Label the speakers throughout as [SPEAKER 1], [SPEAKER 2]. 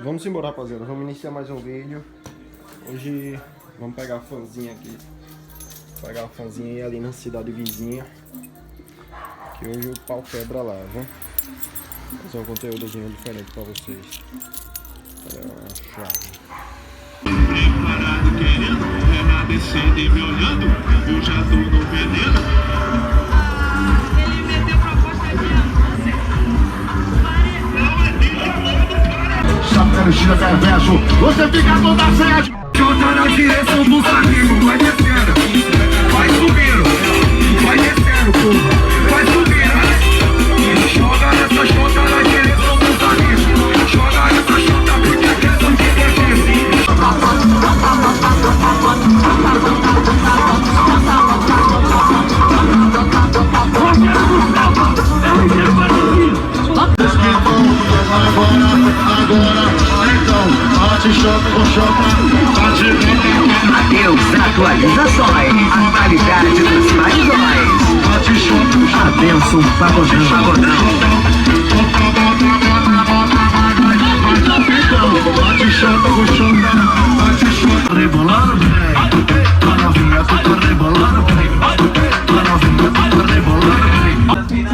[SPEAKER 1] Vamos embora, rapaziada. Vamos iniciar mais um vídeo. Hoje vamos pegar a fãzinha aqui. Pegar a fãzinha aí ali na cidade vizinha. Que hoje o pau quebra lá, viu? Fazer um conteúdozinho diferente pra vocês. Olha a chave.
[SPEAKER 2] Preparado querendo, ela descendo e me olhando, eu já tô no veneno. Ele meteu proposta de você. Não é dele, chapéu, estilo perverso, você fica toda ceia. Jota na direção dos amigos, vai descendo, vai subindo, vai descendo, porra, vai subindo. Joga essa chota na direção dos amigos, joga essa chota porque é questão de defesa. Agora, então, bate chota com chota, bate
[SPEAKER 3] adeus, atualizações, atualidade dos paisões.
[SPEAKER 2] bate chota,
[SPEAKER 3] Abençoe o pagodão.
[SPEAKER 2] bate chota com chota, bate chota.
[SPEAKER 3] Rebolando, velho. Tua novinha, tu tá rebolando, velho. Tua novinha, tu tá rebolando, velho.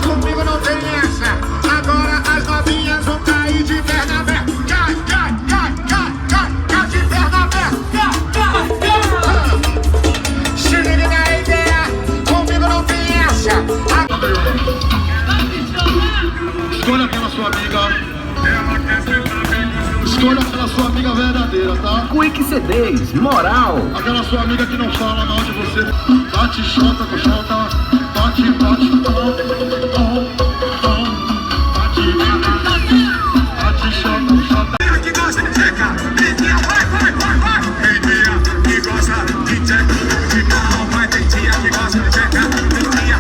[SPEAKER 2] Comigo não tem essa. Agora as novinhas vão cair de perna aberta. Cai, cai, cai, cai, cai, cai de perna aberta. Se liga na ideia, comigo não tem essa. Escolha pela sua amiga. Escolha pela sua amiga verdadeira, tá?
[SPEAKER 3] Quick CDs, moral.
[SPEAKER 2] Aquela sua amiga que não fala mal de você. Bate chota com chota. Bate, bate, bate, bate chota com chota. Que gosta de checa, menina, vai, vai, vai, vai. Tem dia que gosta de checa, de mal, mas tem dia que gosta de checa, tem dia.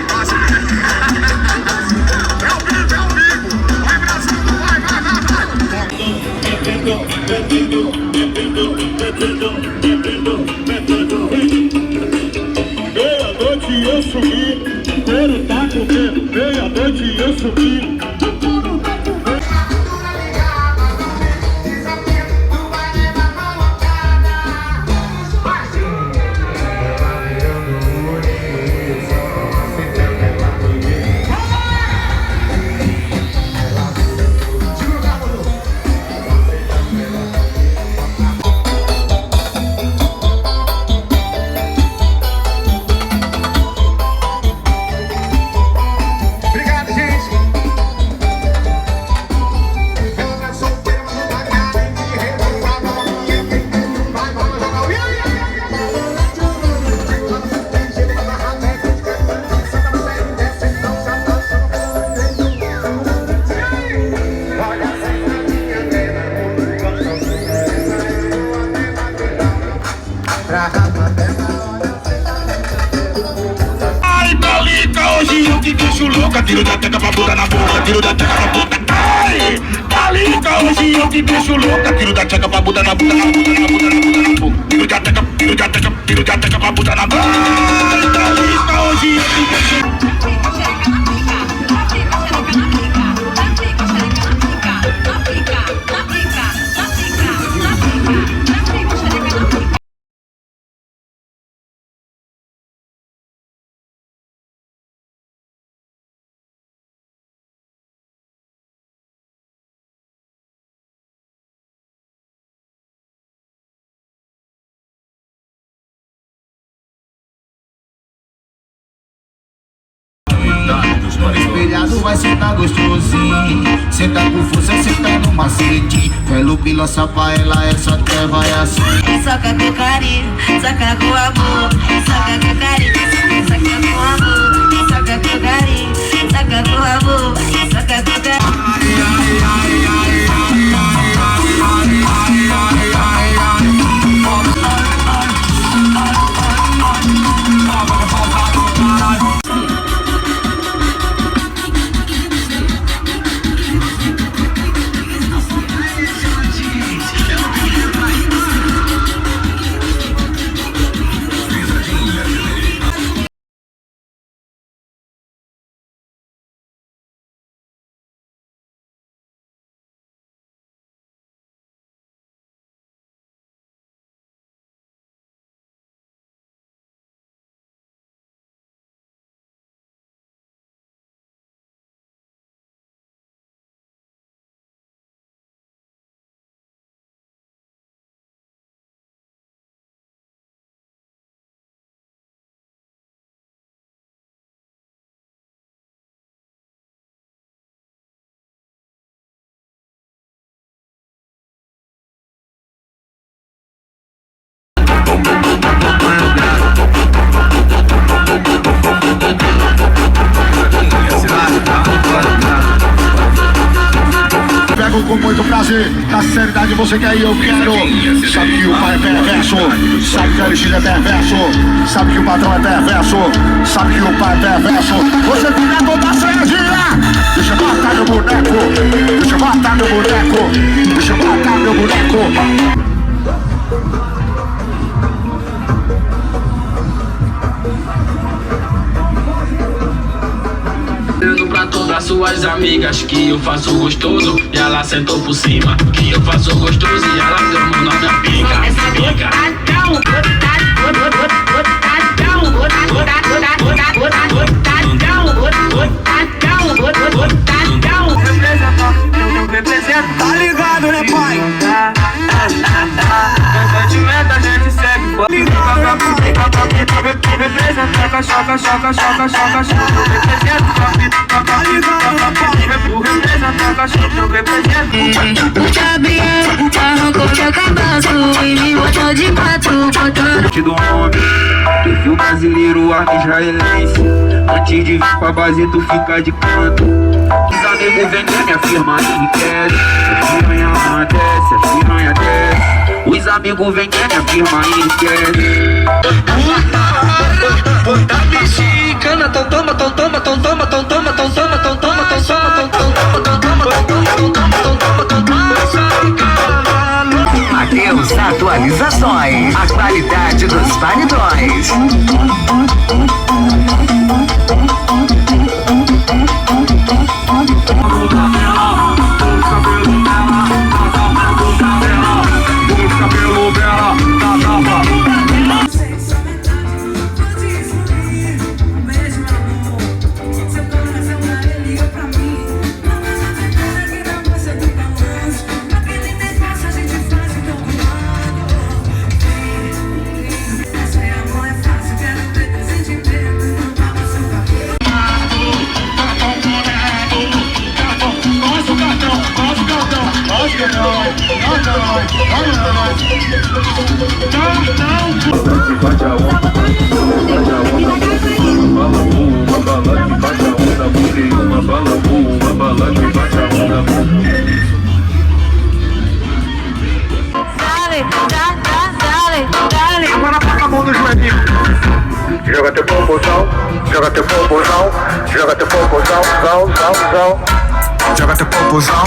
[SPEAKER 2] Gosta de checa. É o vivo, vai Brasil, vai, vai, vai, vai. Meia-noite eu subi, couro tá comendo. Meia-noite eu subi. Ai, Calica, hoje eu te deixo louca. Tiro da teca pra puta na boca, tiro da teca pra puta. Ai, Calica, hoje eu te deixo louca. Tiro da teca pra puta na puta, na puta, na puta, na puta, na puta. Tiro da teca, tiro da teca, tiro da teca pra puta na boca. Ai, Calica, hoje eu te deixo.
[SPEAKER 3] Espelhado vai sentar gostosinho. Senta com força, senta no macete. Velo pilança pra ela, essa até vai assim.
[SPEAKER 4] Saca com carinho, saca com amor. Saca com carinho, saca com amor. Saca com carinho, saca com amor. Saca com carinho.
[SPEAKER 3] fazer. Na sinceridade você quer e eu quero. Sabe que o pai é perverso, sabe que o LX é perverso, sabe que o patrão é perverso, sabe que o pai é perverso. Você fica toda saiadinha. Deixa eu matar meu boneco, deixa eu matar meu boneco, deixa eu matar meu boneco.
[SPEAKER 5] Pra todas suas amigas que eu faço gostoso e ela sentou por cima. Que eu faço gostoso e ela deu mão na minha pica. Pica.
[SPEAKER 2] Tá ligado, né, pai? Sentimento a gente segue. Representa, choca, choca, choca, choca, choca. Tá ligado, né, pai? Representa, choca, representa.
[SPEAKER 4] O Gabriel arrancou meu cabaço e me botou de quatro, botou.
[SPEAKER 5] Do homem, perfil brasileiro, arte israelense. Antes de vir pra base, tu fica de canto. Os amigos vêm que minha firma enriquece. As piranha desce, as piranha desce. Os amigos vêm que minha firma enriquece. Puta mexicana, tão toma, tão toma, tão toma, tão toma, tão toma, tão toma, tão toma, tão toma, tão toma, tão toma, tão toma, tão toma, tão toma.
[SPEAKER 6] Mateus Atualizações, a qualidade dos paredões.
[SPEAKER 3] Agora bota a mão no joelhinho. Joga teu popozão, joga teu popozão, joga teu popozão, zão, zão, zão. Joga teu popozão.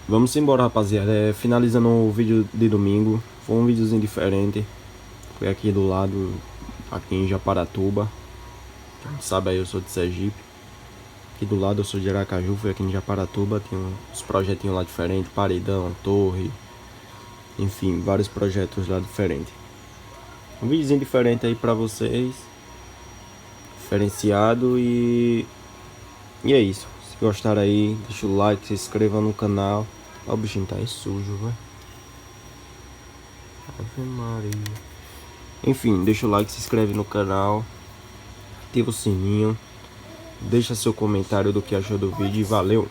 [SPEAKER 1] Vamos embora, rapaziada. Finalizando o vídeo de domingo. Foi um videozinho diferente. Foi aqui do lado, aqui em Japaratuba. Quem sabe aí, eu sou de Sergipe. Aqui do lado eu sou de Aracaju. Fui aqui em Japaratuba. Tem uns projetinhos lá diferentes. Paredão, torre. Enfim, vários projetos lá diferentes. Um videozinho diferente aí pra vocês. Diferenciado e é isso. Se gostaram aí, deixa o like, se inscreva no canal. Ó, o bichinho tá aí sujo, velho. Ave Maria. Enfim, deixa o like, se inscreve no canal. Ativa o sininho. Deixa seu comentário do que achou do vídeo e valeu.